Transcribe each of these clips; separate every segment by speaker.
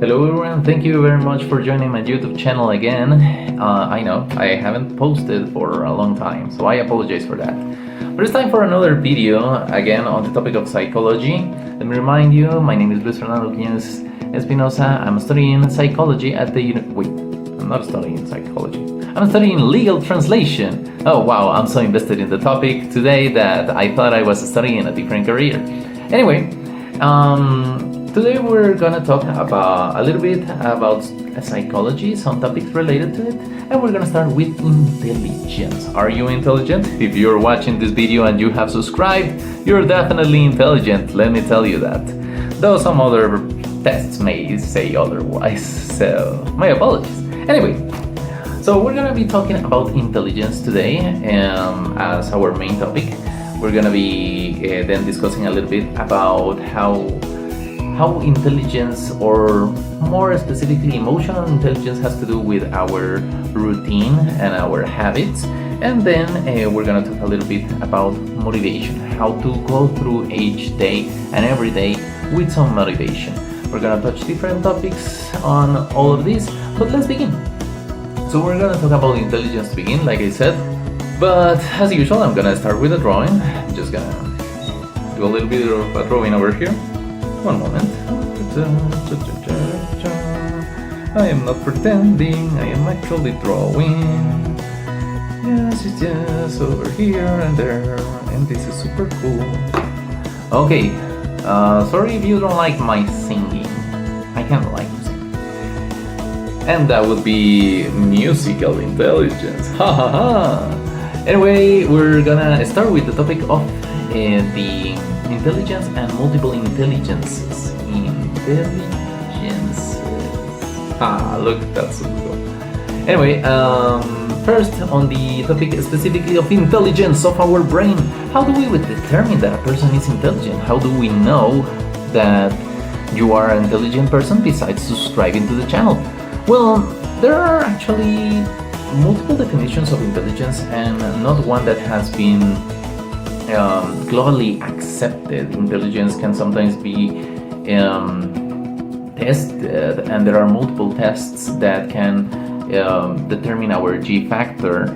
Speaker 1: Hello everyone, thank you very much for joining my YouTube channel again. I know, I haven't posted for a long time, so I apologize for that. But it's time for another video, again on the topic of psychology. Let me remind you, my name is Luis Fernando Quiñones Espinosa. I'm studying psychology at the Wait, I'm not studying psychology. I'm studying legal translation. Oh wow, I'm so invested in the topic today that I thought I was studying a different career. Anyway, today we're gonna talk about a little bit about psychology, some topics related to it, and we're gonna start with intelligence. Are you intelligent? If you're watching this video and you have subscribed, you're definitely intelligent, let me tell you that. Though some other tests may say otherwise, so my apologies. Anyway, so we're gonna be talking about intelligence today as our main topic. We're gonna be then discussing a little bit about how intelligence, or more specifically emotional intelligence, has to do with our routine and our habits. And then we're gonna talk a little bit about motivation, how to go through each day and every day with some motivation. We're gonna touch different topics on all of this, but let's begin. So we're gonna talk about intelligence to begin, like I said, but as usual I'm gonna start with a drawing. I'm just gonna do a little bit of a drawing over here. One moment. I am not pretending, I am actually drawing. Yes, it's just over here and there, and this is super cool. Okay, sorry if you don't like my singing. I kind of like to sing. And that would be musical intelligence. Ha ha ha! Anyway, we're gonna start with the topic of the intelligence and multiple intelligences. Look, that's so cool. Anyway, first on the topic specifically of intelligence of our brain. How do we determine that a person is intelligent? How do we know that you are an intelligent person besides subscribing to the channel? Well, there are actually multiple definitions of intelligence, and not one that has been globally accepted. Intelligence can sometimes be tested, and there are multiple tests that can determine our G factor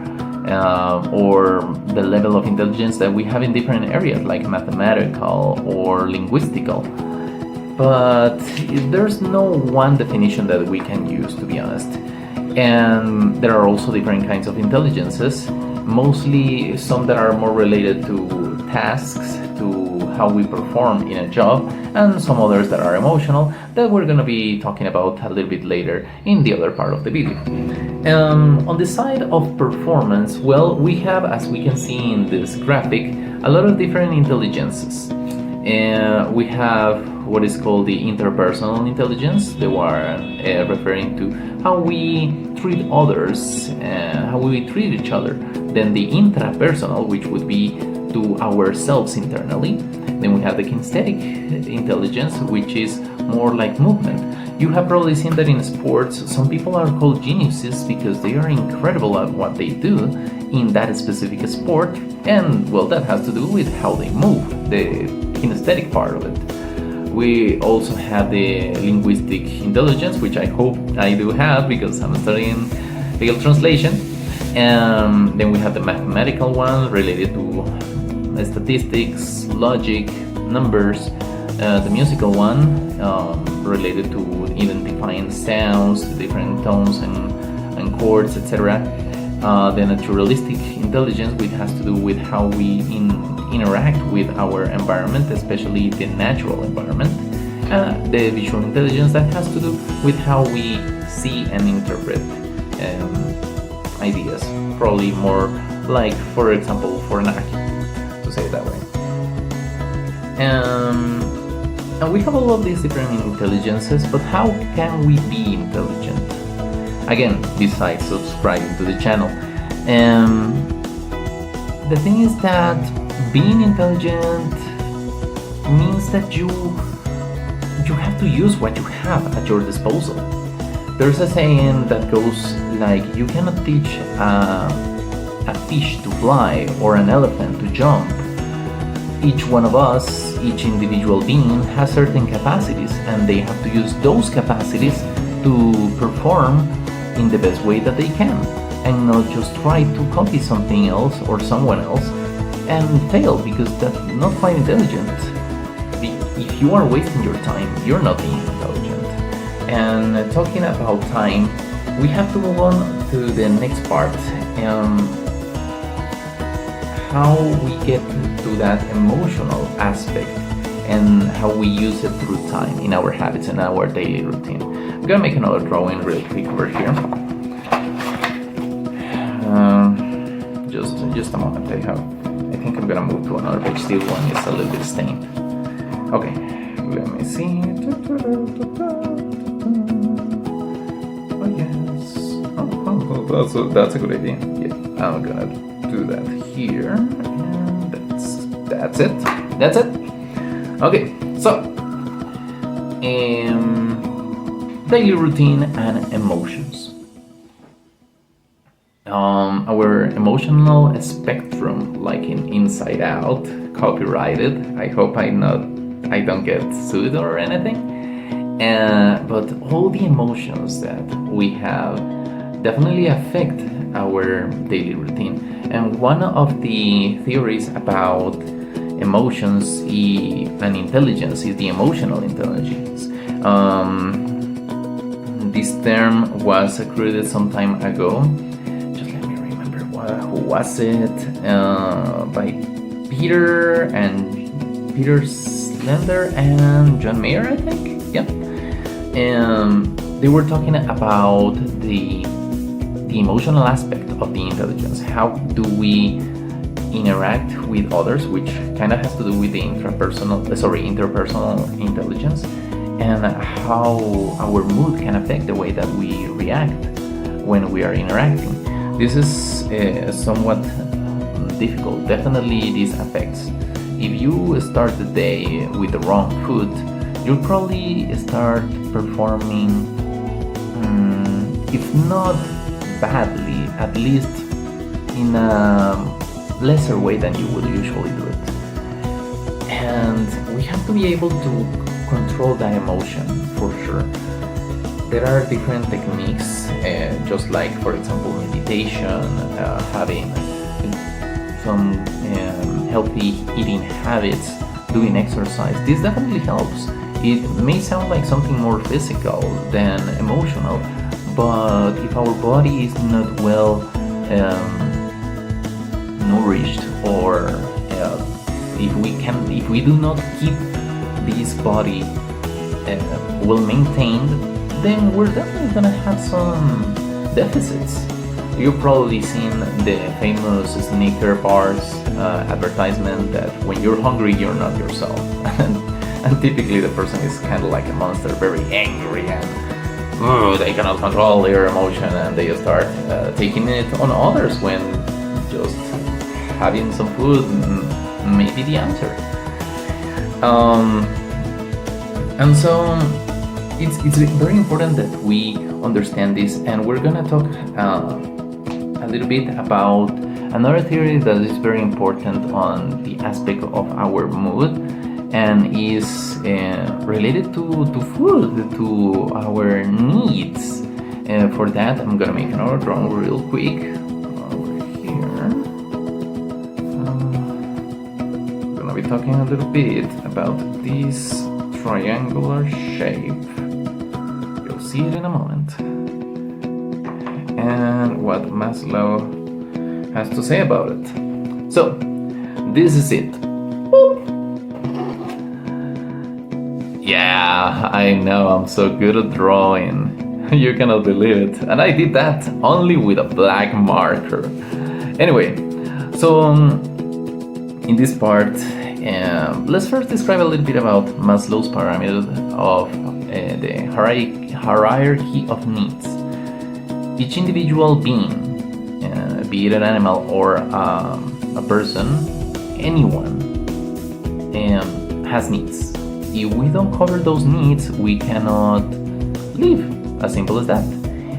Speaker 1: or the level of intelligence that we have in different areas, like mathematical or linguistical. But there's no one definition that we can use, to be honest. And there are also different kinds of intelligences, mostly some that are more related to tasks, to how we perform in a job, and some others that are emotional that we're going to be talking about a little bit later in the other part of the video. On the side of performance, well, we have, as we can see in this graphic, a lot of different intelligences. We have what is called the interpersonal intelligence. They are referring to how we treat others and how we treat each other. Then the intrapersonal, which would be to ourselves internally. Then we have the kinesthetic intelligence, which is more like movement. You have probably seen that in sports, some people are called geniuses because they are incredible at what they do in that specific sport, and well, that has to do with how they move, the kinesthetic part of it. We also have the linguistic intelligence, which I hope I do have because I'm studying legal translation. And then we have the mathematical one related to statistics, logic, numbers. The musical one related to identifying sounds, different tones and chords, etc. The naturalistic intelligence, which has to do with how we interact with our environment, especially the natural environment. The visual intelligence, that has to do with how we see and interpret ideas, probably more like, for example, for an architect, to say it that way. And we have all of these different intelligences, but how can we be intelligent? Again, besides subscribing to the channel. The thing is that being intelligent means that you have to use what you have at your disposal. There's a saying that goes like, you cannot teach a fish to fly or an elephant to jump. each one of us, each individual being, has certain capacities, and they have to use those capacities to perform in the best way that they can, and not just try to copy something else or someone else and fail, because that's not quite intelligent. If you are wasting your time, you're not being intelligent. And talking about time, we have to move on to the next part. How we get to that emotional aspect and how we use it through time in our habits and our daily routine. I'm gonna make another drawing real quick over here. Just a moment. I think I'm gonna move to another page. This one is a little bit stained. Okay, let me see. Oh yes. Oh, that's a good idea. Yeah, I'm gonna do that here, and that's it. That's it. Okay, so daily routine and emotions. Our emotional spectrum, like in Inside Out, copyrighted. I hope I don't get sued or anything. But all the emotions that we have definitely affect our daily routine. And one of the theories about emotions and intelligence is the emotional intelligence. This term was created some time ago. Just let me remember who was it? By Peter Slender and John Mayer, I think. Yeah. They were talking about the emotional aspect of the intelligence. How do we interact with others, which kind of has to do with the interpersonal intelligence, and how our mood can affect the way that we react when we are interacting. This is somewhat difficult. Definitely this affects. If you start the day with the wrong foot, you'll probably start performing, if not badly, at least in a lesser way than you would usually do it. And we have to be able to control that emotion for sure. There are different techniques, just like, for example, meditation, having some healthy eating habits, doing exercise. This definitely helps. It may sound like something more physical than emotional, but if our body is not well nourished, or if we do not keep this body well maintained, then we're definitely gonna have some deficits. You've probably seen the famous Snicker bars advertisement that when you're hungry, you're not yourself. And typically the person is kind of like a monster, very angry, and they cannot control their emotion, and they start taking it on others when just having some food may be the answer. And so it's very important that we understand this, and we're gonna talk a little bit about another theory that is very important on the aspect of our mood, and is related to food, to our needs. For that, I'm gonna make another drawing real quick over here. I'm gonna be talking a little bit about this triangular shape. You'll see it in a moment. And what Maslow has to say about it. So, this is it. Yeah, I know, I'm so good at drawing. You cannot believe it. And I did that only with a black marker. Anyway, so in this part, let's first describe a little bit about Maslow's pyramid of the hierarchy of needs. Each individual being, be it an animal or a person, anyone, has needs. If we don't cover those needs, we cannot live. As simple as that.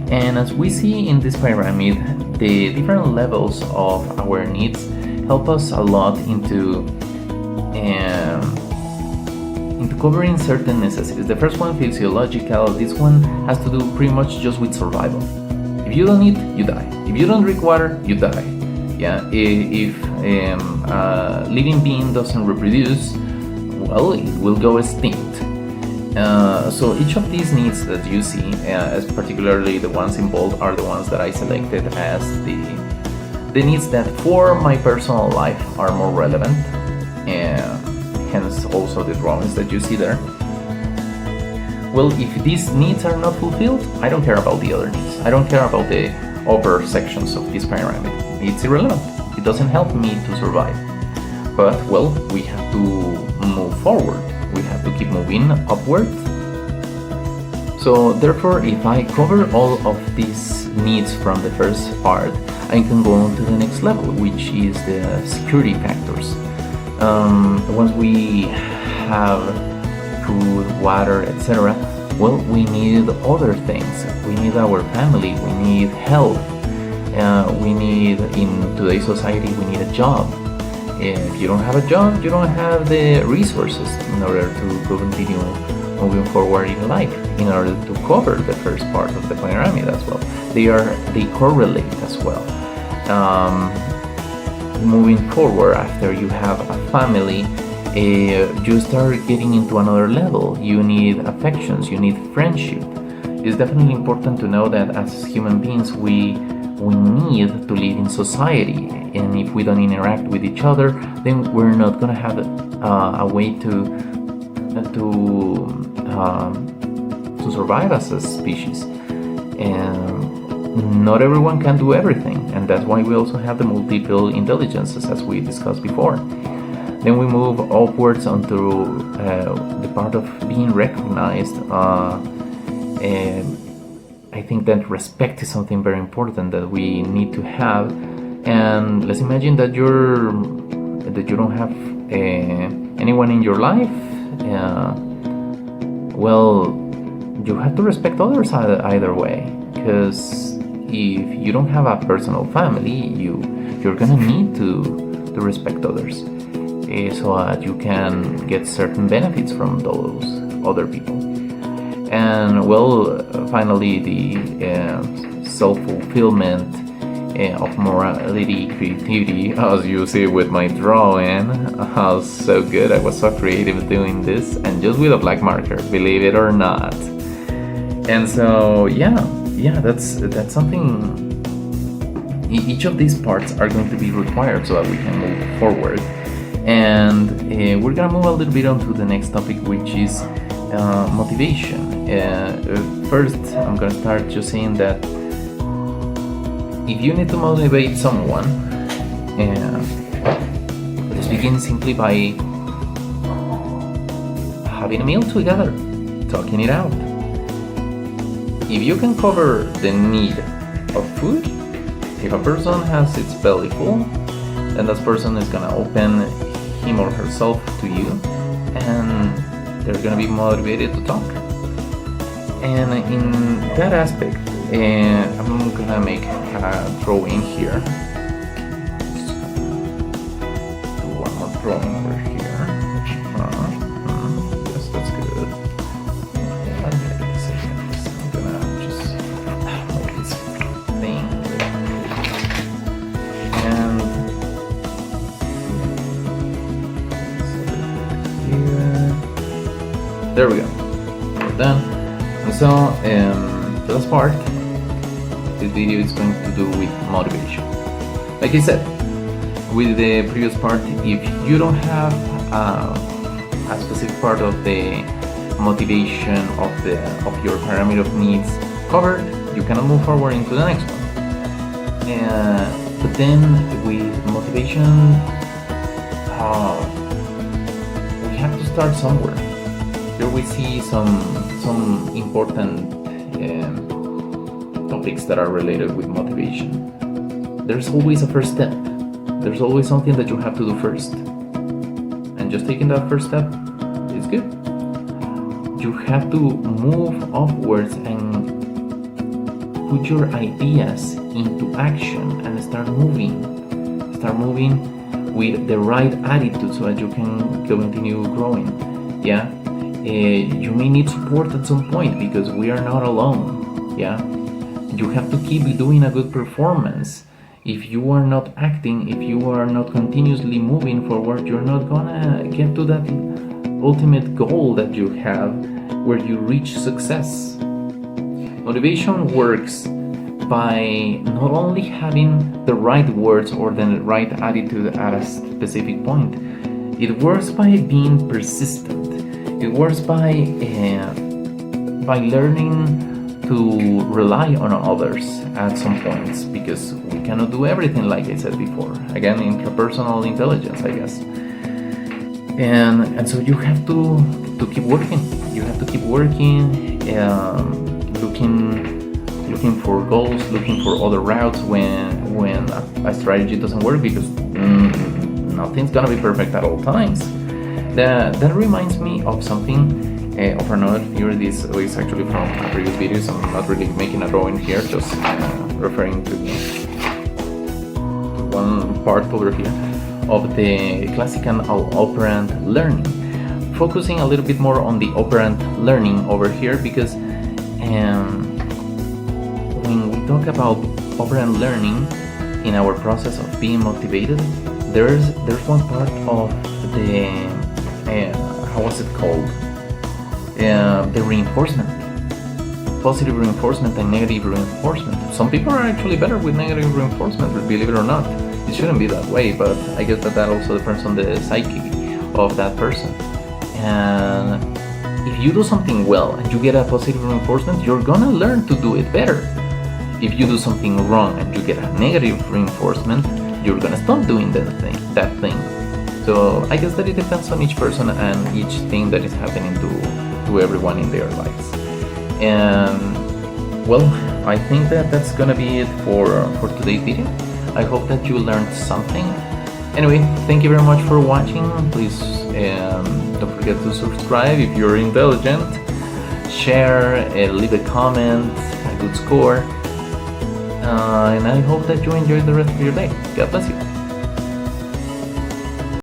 Speaker 1: And as we see in this pyramid, the different levels of our needs help us a lot into into covering certain necessities. The first one, physiological. This one has to do pretty much just with survival. If you don't eat, you die. If you don't drink water, you die. Yeah. If a living being doesn't reproduce, well, it will go extinct. So each of these needs that you see, as particularly the ones in bold, are the ones that I selected as the needs that for my personal life are more relevant, and hence also the drawings that you see there. Well, if these needs are not fulfilled, I don't care about the other needs. I don't care about the upper sections of this pyramid. It's irrelevant. It doesn't help me to survive. But, well, we have to move forward. We have to keep moving upward. So therefore, if I cover all of these needs from the first part, I can go on to the next level, which is the security factors. Once we have food, water, etc., well, we need other things. We need our family, we need health, we need, in today's society, we need a job. If you don't have a job, you don't have the resources in order to continue moving forward in life, in order to cover the first part of the pyramid as well. They correlate as well. Moving forward, after you have a family, you start getting into another level. You need affections, you need friendship. It's definitely important to know that as human beings, we need to live in society, and if we don't interact with each other, then we're not gonna have a way to survive as a species. And not everyone can do everything, and that's why we also have the multiple intelligences, as we discussed before. Then we move upwards onto the part of being recognized. I think that respect is something very important that we need to have. And let's imagine that you don't have anyone in your life. Well, you have to respect others either way, because if you don't have a personal family, you're gonna need to respect others, so that you can get certain benefits from those other people. And well, finally, the self-fulfillment of morality, creativity, as you see with my drawing. I was so good, I was so creative doing this, and just with a black marker, believe it or not. And so yeah, that's something. Each of these parts are going to be required so that we can move forward. And we're gonna move a little bit on to the next topic, which is motivation. First, I'm gonna start just saying that if you need to motivate someone, let's begin simply by having a meal together, talking it out. If you can cover the need of food, if a person has its belly full, then that person is gonna open him or herself to you, and they're gonna be motivated to talk. And in that aspect, I'm gonna make a drawing here. Do one more drawing over here. Yes, that's good. I'm gonna just move this thing. And here. There we go. We're done. And so, the last part. This video is going to do with motivation. Like I said, with the previous part, if you don't have a specific part of the motivation of your pyramid of needs covered, you cannot move forward into the next one. But then with motivation, we have to start somewhere. Here we see some important topics that are related with motivation. There's always a first step. There's always something that you have to do first. And just taking that first step is good. You have to move upwards and put your ideas into action and start moving with the right attitude so that you can continue growing. Yeah, you may need support at some point because we are not alone. Yeah, you have to keep doing a good performance. If you are not acting, if you are not continuously moving forward, you're not gonna get to that ultimate goal that you have where you reach success. Motivation works by not only having the right words or the right attitude at a specific point. It works by being persistent. It works by learning to rely on others at some points, because we cannot do everything, like I said before. Again, intrapersonal intelligence, I guess. And so you have to keep working. You have to keep working, looking for goals, looking for other routes when a strategy doesn't work, because nothing's gonna be perfect at all times. That reminds me of something. Of another theory. This is actually from a previous video, so I'm not really making a drawing here, just referring to one part over here of the classical operant learning. Focusing a little bit more on the operant learning over here, because when we talk about operant learning in our process of being motivated, there's one part of the how was it called? The reinforcement, positive reinforcement and negative reinforcement. Some people are actually better with negative reinforcement, believe it or not. It shouldn't be that way, but I guess that also depends on the psyche of that person. And if you do something well and you get a positive reinforcement, you're gonna learn to do it better. If you do something wrong and you get a negative reinforcement, you're gonna stop doing that thing. So I guess that it depends on each person and each thing that is happening to everyone in their lives. And well, I think that's gonna be it for today's video. I hope that you learned something. Anyway, thank you very much for watching. Please don't forget to subscribe if you're intelligent, share, leave a comment, a good score, and I hope that you enjoy the rest of your day. God bless you.